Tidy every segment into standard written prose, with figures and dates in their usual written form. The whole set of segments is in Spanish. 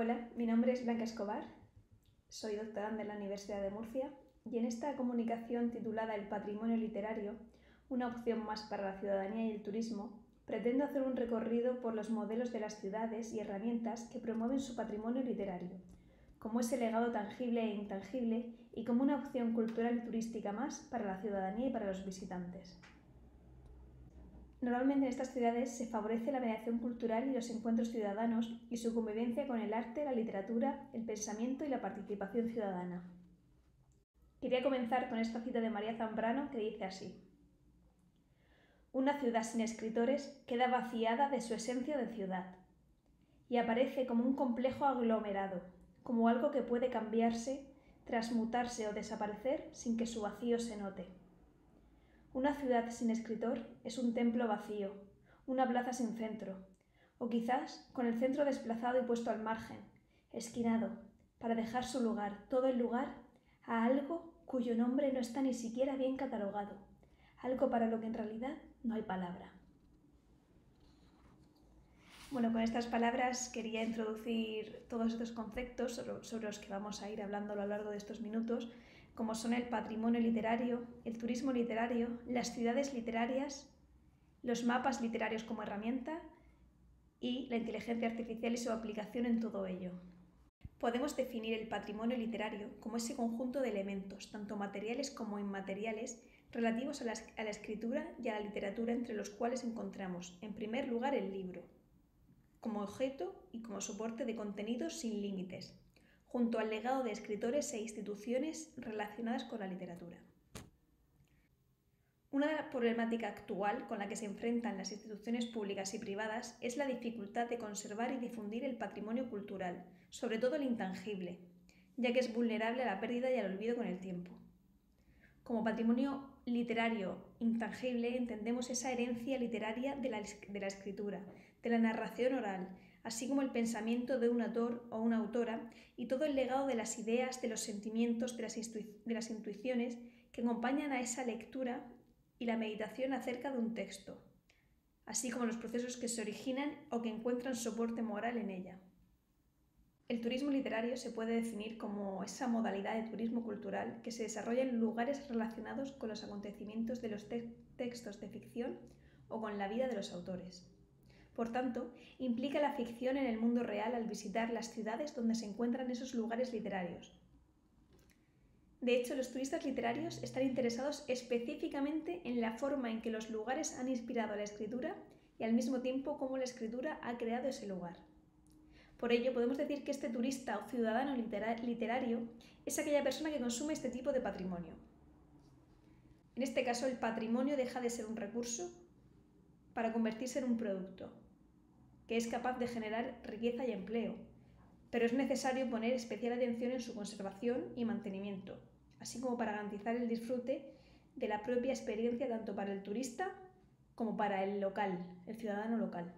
Hola, mi nombre es Blanca Escobar, soy doctoranda en la Universidad de Murcia y en esta comunicación titulada El patrimonio literario, una opción más para la ciudadanía y el turismo, pretendo hacer un recorrido por los modelos de las ciudades y herramientas que promueven su patrimonio literario, como ese legado tangible e intangible y como una opción cultural y turística más para la ciudadanía y para los visitantes. Normalmente en estas ciudades se favorece la mediación cultural y los encuentros ciudadanos y su convivencia con el arte, la literatura, el pensamiento y la participación ciudadana. Quería comenzar con esta cita de María Zambrano que dice así: una ciudad sin escritores queda vaciada de su esencia de ciudad y aparece como un complejo aglomerado, como algo que puede cambiarse, transmutarse o desaparecer sin que su vacío se note. Una ciudad sin escritor es un templo vacío, una plaza sin centro, o quizás con el centro desplazado y puesto al margen, esquinado, para dejar su lugar, todo el lugar, a algo cuyo nombre no está ni siquiera bien catalogado, algo para lo que en realidad no hay palabra. Bueno, con estas palabras quería introducir todos estos conceptos sobre los que vamos a ir hablando a lo largo de estos minutos, como son el patrimonio literario, el turismo literario, las ciudades literarias, los mapas literarios como herramienta y la inteligencia artificial y su aplicación en todo ello. Podemos definir el patrimonio literario como ese conjunto de elementos, tanto materiales como inmateriales, relativos a la escritura y a la literatura, entre los cuales encontramos, en primer lugar, el libro, como objeto y como soporte de contenidos sin límites, junto al legado de escritores e instituciones relacionadas con la literatura. Una problemática actual con la que se enfrentan las instituciones públicas y privadas es la dificultad de conservar y difundir el patrimonio cultural, sobre todo el intangible, ya que es vulnerable a la pérdida y al olvido con el tiempo. Como patrimonio literario intangible entendemos esa herencia literaria de la escritura, de la narración oral, así como el pensamiento de un autor o una autora y todo el legado de las ideas, de los sentimientos, de las intuiciones que acompañan a esa lectura y la meditación acerca de un texto, así como los procesos que se originan o que encuentran soporte moral en ella. El turismo literario se puede definir como esa modalidad de turismo cultural que se desarrolla en lugares relacionados con los acontecimientos de los textos de ficción o con la vida de los autores. Por tanto, implica la ficción en el mundo real al visitar las ciudades donde se encuentran esos lugares literarios. De hecho, los turistas literarios están interesados específicamente en la forma en que los lugares han inspirado a la escritura y al mismo tiempo cómo la escritura ha creado ese lugar. Por ello, podemos decir que este turista o ciudadano literario es aquella persona que consume este tipo de patrimonio. En este caso, el patrimonio deja de ser un recurso para convertirse en un producto, que es capaz de generar riqueza y empleo, pero es necesario poner especial atención en su conservación y mantenimiento, así como para garantizar el disfrute de la propia experiencia tanto para el turista como para el local, el ciudadano local.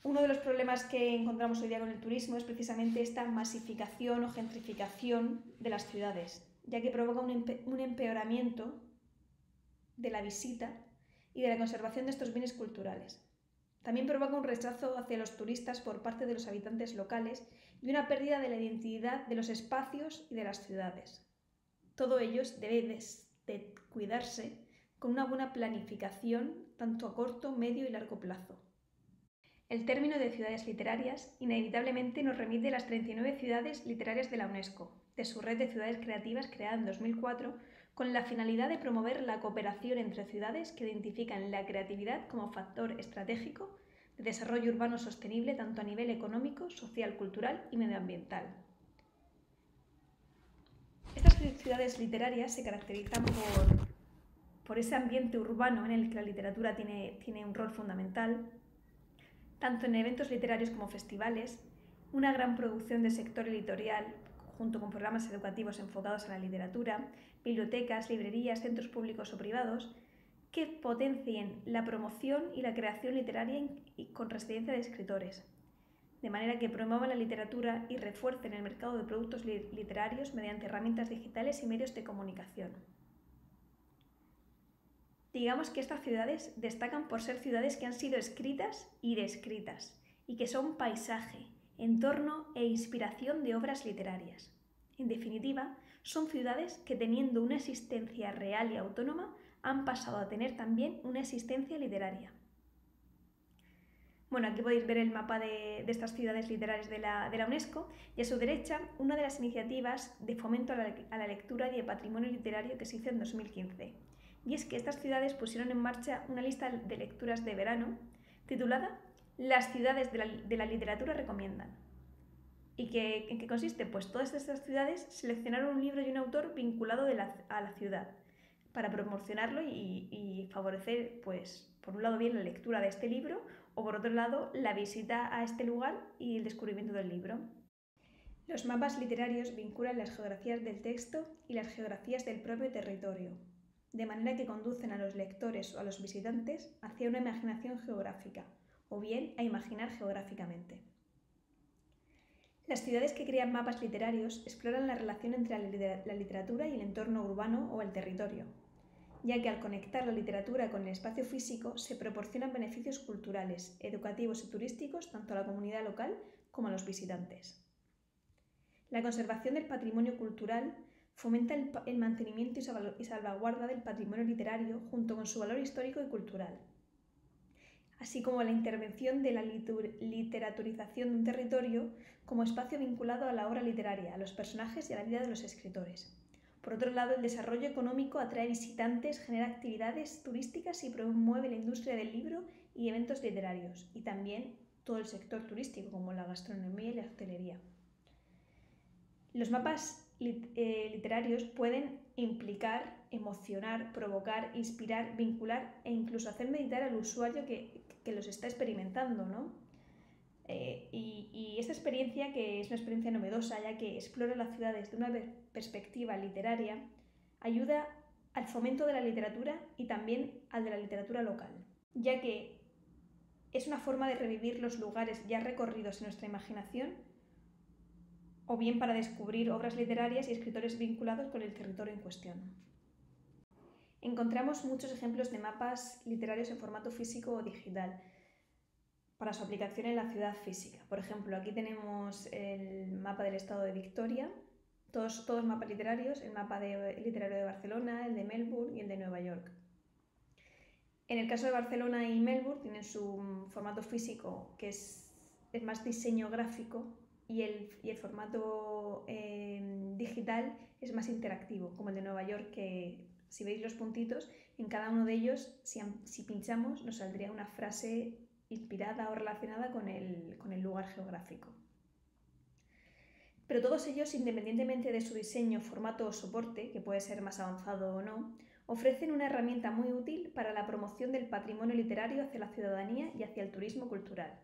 Uno de los problemas que encontramos hoy día con el turismo es precisamente esta masificación o gentrificación de las ciudades, ya que provoca un empeoramiento de la visita y de la conservación de estos bienes culturales. También provoca un rechazo hacia los turistas por parte de los habitantes locales y una pérdida de la identidad de los espacios y de las ciudades. Todo ello debe de cuidarse con una buena planificación tanto a corto, medio y largo plazo. El término de ciudades literarias inevitablemente nos remite a las 39 ciudades literarias de la UNESCO, de su red de ciudades creativas creada en 2004, con la finalidad de promover la cooperación entre ciudades que identifican la creatividad como factor estratégico de desarrollo urbano sostenible tanto a nivel económico, social, cultural y medioambiental. Estas ciudades literarias se caracterizan por ese ambiente urbano en el que la literatura tiene un rol fundamental, tanto en eventos literarios como festivales, una gran producción del sector editorial junto con programas educativos enfocados a la literatura, bibliotecas, librerías, centros públicos o privados, que potencien la promoción y la creación literaria con residencia de escritores, de manera que promuevan la literatura y refuercen el mercado de productos literarios mediante herramientas digitales y medios de comunicación. Digamos que estas ciudades destacan por ser ciudades que han sido escritas y descritas, y que son paisaje, entorno e inspiración de obras literarias. En definitiva, son ciudades que, teniendo una existencia real y autónoma, han pasado a tener también una existencia literaria. Bueno, aquí podéis ver el mapa de estas ciudades literarias de la UNESCO y a su derecha una de las iniciativas de fomento a la lectura y de patrimonio literario que se hizo en 2015. Y es que estas ciudades pusieron en marcha una lista de lecturas de verano titulada Las ciudades de la literatura recomiendan. ¿Y en qué consiste? Pues todas estas ciudades seleccionaron un libro y un autor vinculado a la ciudad para promocionarlo y favorecer, pues, por un lado bien la lectura de este libro o por otro lado la visita a este lugar y el descubrimiento del libro. Los mapas literarios vinculan las geografías del texto y las geografías del propio territorio, de manera que conducen a los lectores o a los visitantes hacia una imaginación geográfica, o bien a imaginar geográficamente. Las ciudades que crean mapas literarios exploran la relación entre la literatura y el entorno urbano o el territorio, ya que al conectar la literatura con el espacio físico se proporcionan beneficios culturales, educativos y turísticos tanto a la comunidad local como a los visitantes. La conservación del patrimonio cultural fomenta el mantenimiento y salvaguarda del patrimonio literario junto con su valor histórico y cultural, así como la intervención de la literaturización de un territorio como espacio vinculado a la obra literaria, a los personajes y a la vida de los escritores. Por otro lado, el desarrollo económico atrae visitantes, genera actividades turísticas y promueve la industria del libro y eventos literarios, y también todo el sector turístico, como la gastronomía y la hostelería. Los mapas literarios pueden implicar, emocionar, provocar, inspirar, vincular e incluso hacer meditar al usuario que los está experimentando, ¿no? Y esta experiencia, que es una experiencia novedosa, ya que explora la ciudad desde una perspectiva literaria, ayuda al fomento de la literatura y también al de la literatura local, ya que es una forma de revivir los lugares ya recorridos en nuestra imaginación, o bien para descubrir obras literarias y escritores vinculados con el territorio en cuestión. Encontramos muchos ejemplos de mapas literarios en formato físico o digital para su aplicación en la ciudad física. Por ejemplo, aquí tenemos el mapa del estado de Victoria, todos mapas literarios, el mapa literario de Barcelona, el de Melbourne y el de Nueva York. En el caso de Barcelona y Melbourne tienen su formato físico, que es más diseño gráfico, y el formato digital es más interactivo, como el de Nueva York, que si veis los puntitos, en cada uno de ellos, si pinchamos, nos saldría una frase inspirada o relacionada con el lugar geográfico. Pero todos ellos, independientemente de su diseño, formato o soporte, que puede ser más avanzado o no, ofrecen una herramienta muy útil para la promoción del patrimonio literario hacia la ciudadanía y hacia el turismo cultural.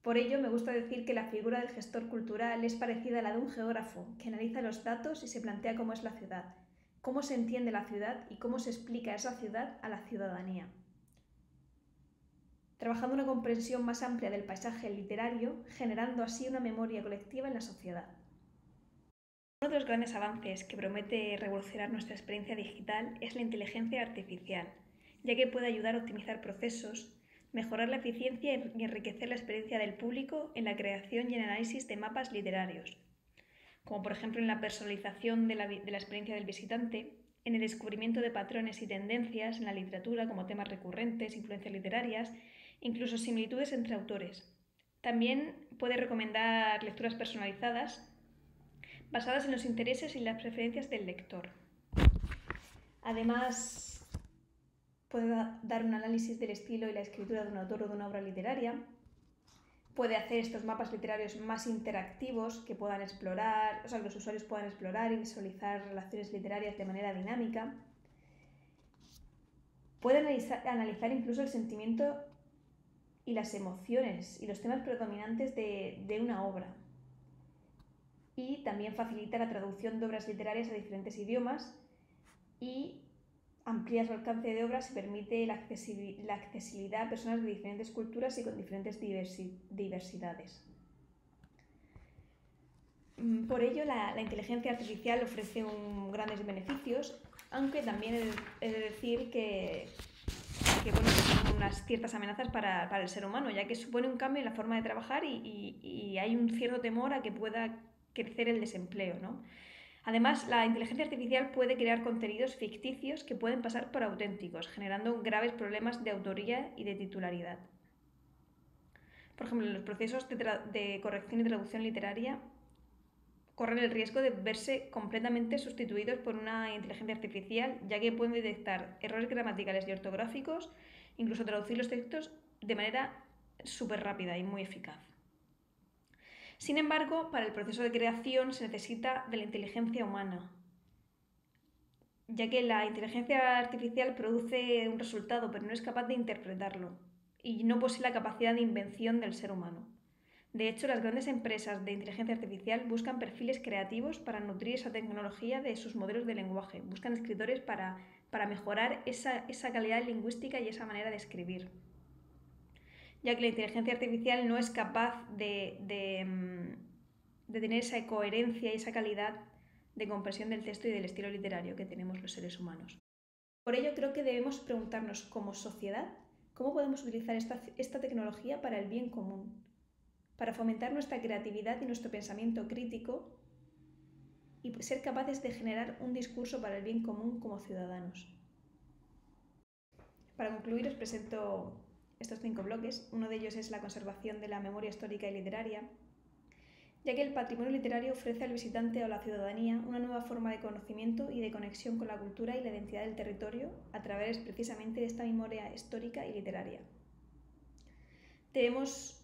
Por ello, me gusta decir que la figura del gestor cultural es parecida a la de un geógrafo, que analiza los datos y se plantea cómo es la ciudad, cómo se entiende la ciudad y cómo se explica esa ciudad a la ciudadanía, trabajando una comprensión más amplia del paisaje literario, generando así una memoria colectiva en la sociedad. Uno de los grandes avances que promete revolucionar nuestra experiencia digital es la inteligencia artificial, ya que puede ayudar a optimizar procesos, mejorar la eficiencia y enriquecer la experiencia del público en la creación y el análisis de mapas literarios, como por ejemplo en la personalización de la experiencia del visitante, en el descubrimiento de patrones y tendencias en la literatura como temas recurrentes, influencias literarias, incluso similitudes entre autores. También puede recomendar lecturas personalizadas basadas en los intereses y las preferencias del lector. Además, puede dar un análisis del estilo y la escritura de un autor o de una obra literaria. Puede hacer estos mapas literarios más interactivos que puedan explorar, que los usuarios puedan explorar y visualizar relaciones literarias de manera dinámica. Puede analizar incluso el sentimiento y las emociones y los temas predominantes de una obra. Y también facilita la traducción de obras literarias a diferentes idiomas y amplía su alcance de obras y permite la accesibilidad a personas de diferentes culturas y con diferentes diversidades. Por ello, la inteligencia artificial ofrece grandes beneficios, aunque también he de decir que unas ciertas amenazas para el ser humano, ya que supone un cambio en la forma de trabajar y hay un cierto temor a que pueda crecer el desempleo, ¿no? Además, la inteligencia artificial puede crear contenidos ficticios que pueden pasar por auténticos, generando graves problemas de autoría y de titularidad. Por ejemplo, los procesos de corrección y traducción literaria corren el riesgo de verse completamente sustituidos por una inteligencia artificial, ya que pueden detectar errores gramaticales y ortográficos, incluso traducir los textos de manera súper rápida y muy eficaz. Sin embargo, para el proceso de creación se necesita de la inteligencia humana, ya que la inteligencia artificial produce un resultado, pero no es capaz de interpretarlo y no posee la capacidad de invención del ser humano. De hecho, las grandes empresas de inteligencia artificial buscan perfiles creativos para nutrir esa tecnología de sus modelos de lenguaje, buscan escritores para mejorar esa calidad lingüística y esa manera de escribir, ya que la inteligencia artificial no es capaz de tener esa coherencia y esa calidad de comprensión del texto y del estilo literario que tenemos los seres humanos. Por ello, creo que debemos preguntarnos como sociedad cómo podemos utilizar esta tecnología para el bien común, para fomentar nuestra creatividad y nuestro pensamiento crítico y ser capaces de generar un discurso para el bien común como ciudadanos. Para concluir, os presento estos 5 bloques. Uno de ellos es la conservación de la memoria histórica y literaria, ya que el patrimonio literario ofrece al visitante o a la ciudadanía una nueva forma de conocimiento y de conexión con la cultura y la identidad del territorio a través precisamente de esta memoria histórica y literaria. Debemos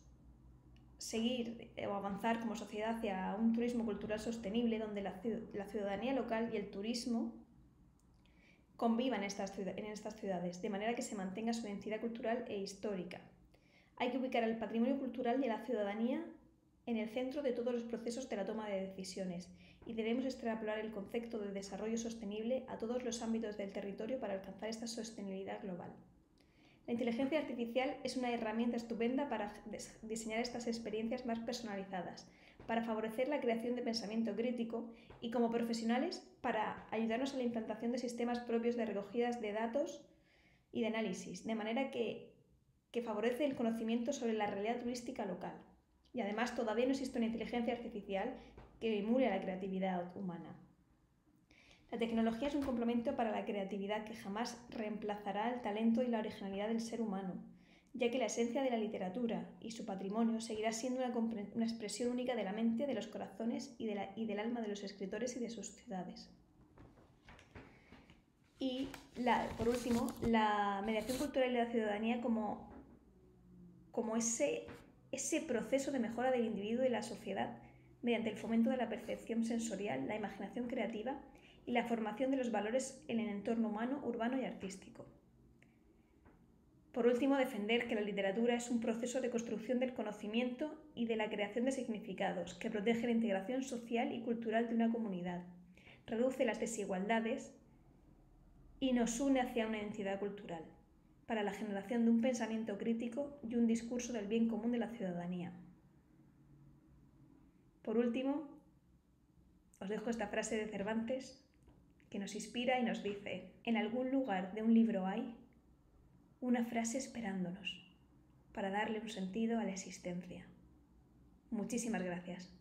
seguir o avanzar como sociedad hacia un turismo cultural sostenible donde la ciudadanía local y el turismo convivan en estas ciudades, de manera que se mantenga su identidad cultural e histórica. Hay que ubicar el patrimonio cultural de la ciudadanía en el centro de todos los procesos de la toma de decisiones y debemos extrapolar el concepto de desarrollo sostenible a todos los ámbitos del territorio para alcanzar esta sostenibilidad global. La inteligencia artificial es una herramienta estupenda para diseñar estas experiencias más personalizadas, para favorecer la creación de pensamiento crítico y como profesionales para ayudarnos a la implantación de sistemas propios de recogidas de datos y de análisis, de manera que favorece el conocimiento sobre la realidad turística local. Y además todavía no existe una inteligencia artificial que emule a la creatividad humana. La tecnología es un complemento para la creatividad que jamás reemplazará el talento y la originalidad del ser humano, ya que la esencia de la literatura y su patrimonio seguirá siendo una expresión única de la mente, de los corazones y del alma de los escritores y de sus ciudades. Y, por último, la mediación cultural y la ciudadanía como ese proceso de mejora del individuo y la sociedad mediante el fomento de la percepción sensorial, la imaginación creativa y la formación de los valores en el entorno humano, urbano y artístico. Por último, defender que la literatura es un proceso de construcción del conocimiento y de la creación de significados que protege la integración social y cultural de una comunidad, reduce las desigualdades y nos une hacia una identidad cultural, para la generación de un pensamiento crítico y un discurso del bien común de la ciudadanía. Por último, os dejo esta frase de Cervantes que nos inspira y nos dice: en algún lugar de un libro hay una frase esperándonos para darle un sentido a la existencia. Muchísimas gracias.